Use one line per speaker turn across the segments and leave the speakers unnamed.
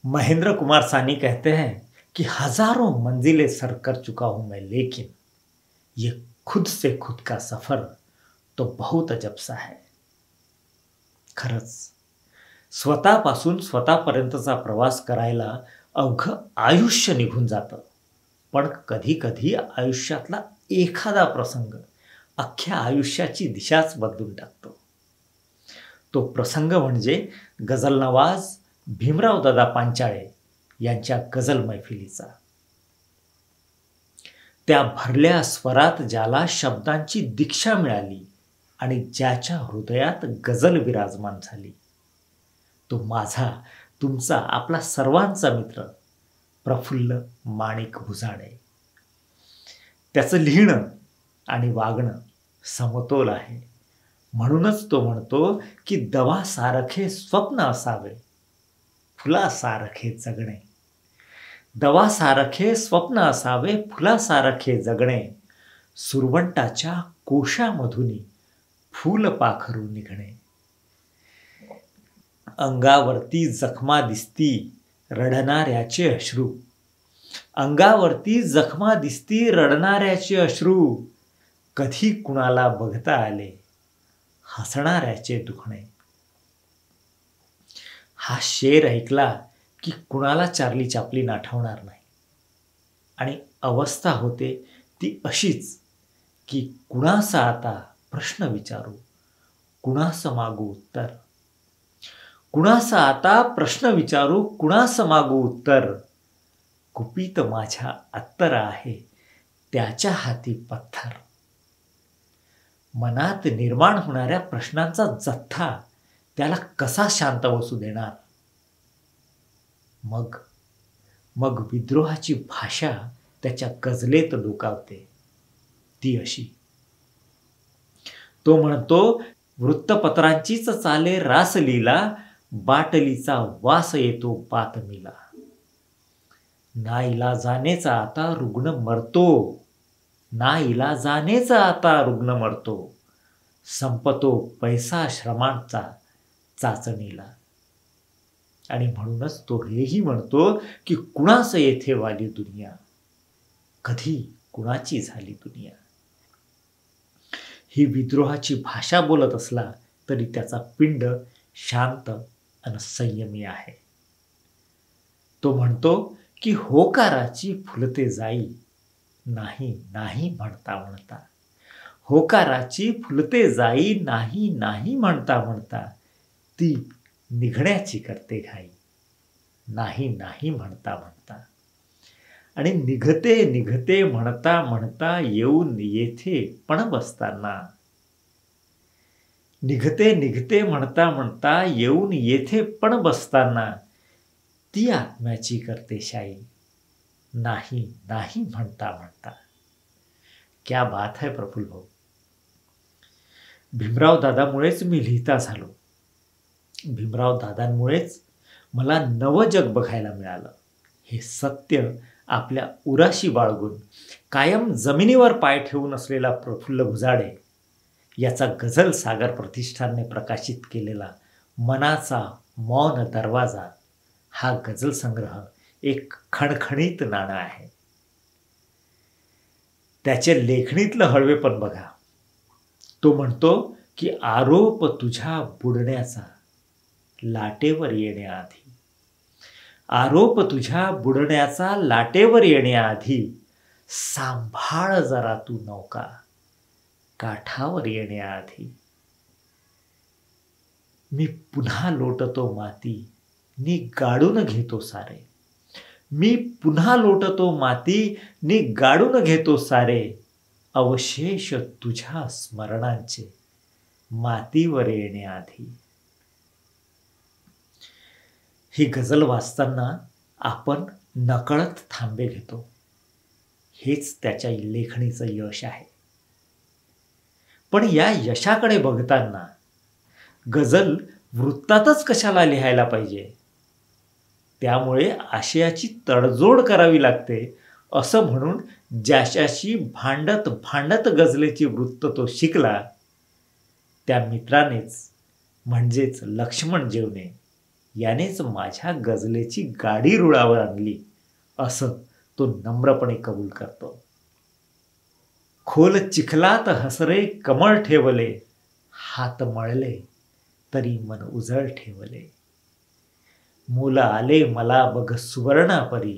महेंद्र कुमार सानी कहते हैं कि हजारों मंजिलें सर कर चुका हूं मैं, लेकिन ये खुद से खुद का सफर तो बहुत अजब सा है. खरंच स्वतःपासून स्वतःपर्यंतचा प्रवास करायला अवघं आयुष्य निघून जातं. पण कधी कधी आयुष्यातला एखादा प्रसंग अख्ख्या आयुष्याची दिशाच बदलून टाकतो. तो प्रसंग म्हणजे गझलनवाज भीमराव दादा पांचाळे यांच्या गझल मैफिलीचा. त्या भरल्या स्वरात ज्याला शब्दांची दीक्षा मिळाली आणि ज्याच्या हृदयात गझल विराजमान झाली, तो माझा, तुमचा, आपला सर्वांचा मित्र प्रफुल्ल माणिक भुजाडे. त्याचं लिहिणं आणि वागणं समतोल आहे. म्हणूनच तो म्हणतो की दवासारखे स्वप्न असावे, फुलासारखे जगणे. दवासारखे स्वप्न असावे, फुलासारखे जगणे. सुरवंटाच्या कोशामधून फूल पाखरू निघणे. अंगावरती जखमा दिसती रडणाऱ्याचे अश्रू. अंगावरती जखमा दिसती रडणाऱ्याचे अश्रू. कधी कुणाला बघता आले हसणाऱ्याचे दुखणे. हा शेर ऐकला की कुणाला चार्ली चॅप्लिन आठवणार नाही. आणि अवस्था होते ती अशीच की कुणाचा आता प्रश्न विचारू, कुणाचं मागू उत्तर. कुणाचा आता प्रश्न विचारू, कुणाचं मागू उत्तर. कुपीत माझ्या अत्तर आहे, त्याच्या हाती पत्थर. मनात निर्माण होणाऱ्या प्रश्नांचा जथ्था त्याला कसा शांत बसू देणार. मग विद्रोहाची भाषा त्याच्या गझलेत डोकावते. ती अशी. तो म्हणतो, वृत्तपत्रांचीच चाले रासलीला, बाटलीचा वास येतो बातमीला. नाईलाजानेचा आता रुग्ण मरतो, नाईलाजानेचा आता रुग्ण मरतो. संपतो पैसा श्रमांचा चाचणीला. आणि म्हणूनच तो हेही म्हणतो की कुणाचं येथे वाली दुनिया, कधी कुणाची झाली दुनिया. ही विद्रोहाची भाषा बोलत असला तरी त्याचा पिंड शांत आणि संयमी आहे. तो म्हणतो की होकाराची फुलते जाई, नाही नाही म्हणता म्हणता. होकाराची फुलते जाई, नाही नाही म्हणता म्हणता. ती निघण्याची करते घाई, नाही नाही म्हणता म्हणता. आणि निघते निघते म्हणता म्हणता येऊन येथे पण बसताना. निघते निघते म्हणता म्हणता येऊन येथे पण बसताना. ती आत्म्याची करते शाई, नाही नाही म्हणता म्हणता. क्या बात है प्रफुल्ल भाऊ. भीमराव दादामुळेच मी लिहिता झालो. भीमराव दादांमुळेच मला नवं जग बघायला मिळालं. हे सत्य आपल्या उराशी बाळगून कायम जमिनीवर पाय ठेवून असलेला प्रफुल्ल भुजाडे याचा गझल सागर प्रतिष्ठानने प्रकाशित केलेला मनाचा मौन दरवाजा हा गझल संग्रह एक खणखणीत नाणं आहे. त्याचे लेखणीतलं हळवेपण बघा. तो म्हणतो की आरोप तुझ्या बुडण्याचा लाटेवर येण्याआधी. आरोप तुझ्या बुडण्याचा लाटेवर येण्याआधी. सांभाळ जरा तू नौका काठावर येण्याआधी. मी पुन्हा लोटतो माती, नि गाडून घेतो सारे. मी पुन्हा लोटतो माती, नि गाडून घेतो सारे. अवशेष तुझ्या स्मरणांचे मातीवर येण्याआधी. ही गझल वाचताना आपण नकळत थांबे घेतो. हेच त्याच्या लेखणीचं यश आहे. पण या यशाकडे बघताना गझल वृत्तातच कशाला लिहायला पाहिजे. त्यामुळे आशयाची तडजोड करावी लागते असं म्हणून ज्याच्याशी भांडत भांडत गझलेची वृत्त तो शिकला त्या मित्रानेच म्हणजेच लक्ष्मण जेवणे यानेच माझ्या गझलेची गाडी रुळावर आणली, असं तो नम्रपणे कबूल करतो. खोल चिखलात हसरे कमळ ठेवले, हात मळले तरी मन उजळ ठेवले. मुल आले मला बघ सुवर्णापरी,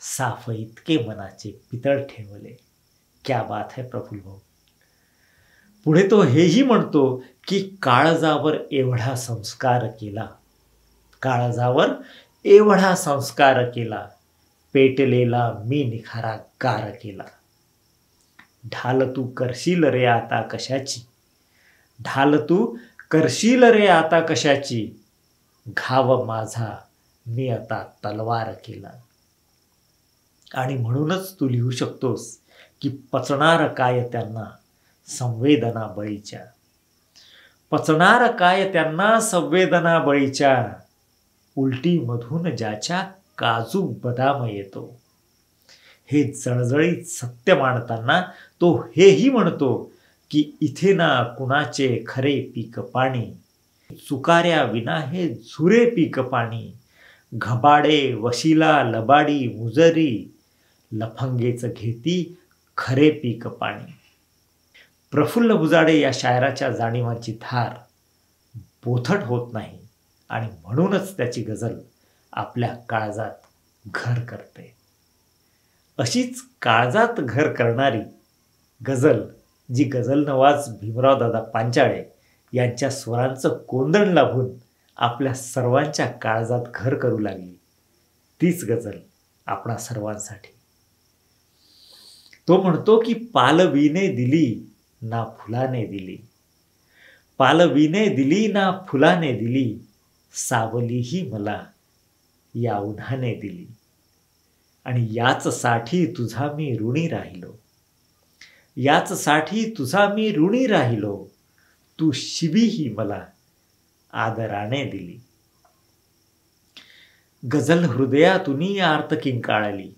साफ इतके मनाचे पितळ ठेवले. क्या बात है प्रफुल्ल भाऊ. पुढे तो हेही म्हणतो की काळजावर एवढा संस्कार केला, काळजावर एवढा संस्कार केला, पेटलेला मी निखारा गार केला. ढाल तू करशील रे आता कशाची, ढाल तू करशील रे आता कशाची, घाव माझा मी आता तलवार केला. आणि म्हणूनच तू लिहू शकतोस की पचणार काय त्यांना संवेदना बळीच्या, पचणार काय त्यांना संवेदना बळीच्या, उलटीमधून ज्याच्या काजू बदाम येतो. हे जळजळीत सत्य मांडताना तो हेही म्हणतो की इथे ना कुणाचे खरे पीक पाणी, चुकाऱ्या विना हे झुरे पीक पाणी, घबाडे वशिला लबाडी मुजरी, लफंगेच घेती खरे पीक पाणी. प्रफुल्ल बुजाडे या शायराच्या जाणीवांची धार बोथट होत नाही आणि म्हणूनच त्याची गझल आपल्या काळजात घर करते. अशीच काळजात घर करणारी गझल जी गझल नवाज भीमराव दादा पांचाळे यांच्या स्वरांचं कोंदण लाभून आपल्या सर्वांच्या काळजात घर करू लागली, तीच गझल आपणा सर्वांसाठी. तो म्हणतो की पालवीने दिली ना फुलाने दिली, पालवीने दिली ना फुलाने दिली, सावलीही मला या उन्हाने दिली. आणि याच साठी तुझा मी ऋणी राहिलो, याच साठी तुझा मी ऋणी राहिलो, तू शिवीही मला आदराने दिली. गझल हृदयातूनी आर्त किंकाळली,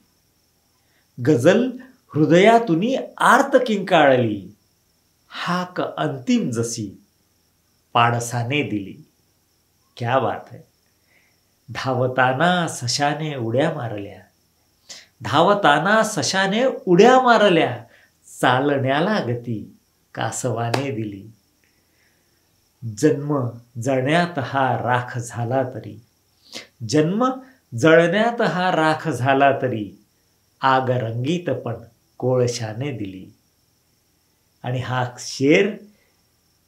गझल हृदयातूनी आर्त किंकाळली, हाक अंतिम जशी पाडसाने दिली. क्या बात है. धावताना सशाने उड्या मारल्या, धावताना सशाने उड्या मारल्या, चालण्याला गती कासवाने दिली. जन्म जळण्यात हा राख झाला तरी, जन्म जळण्यात हा राख झाला तरी, आग रंगीत पण कोळशाने दिली. आणि हा शेर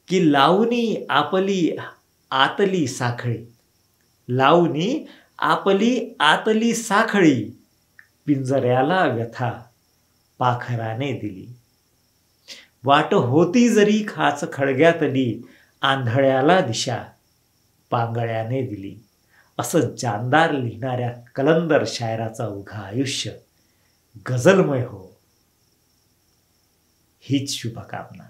की लावणी आपली आतली साखळी, लावणी आपली आतली साखळी, पिंजऱ्याला व्यथा पाखराने दिली. वाट होती जरी खाच खळग्यातली, आंधळ्याला दिशा पांगळ्याने दिली. असं जानदार लिहिणाऱ्या कलंदर शायराचं उघं आयुष्य गझलमय हो, हीच शुभकामना.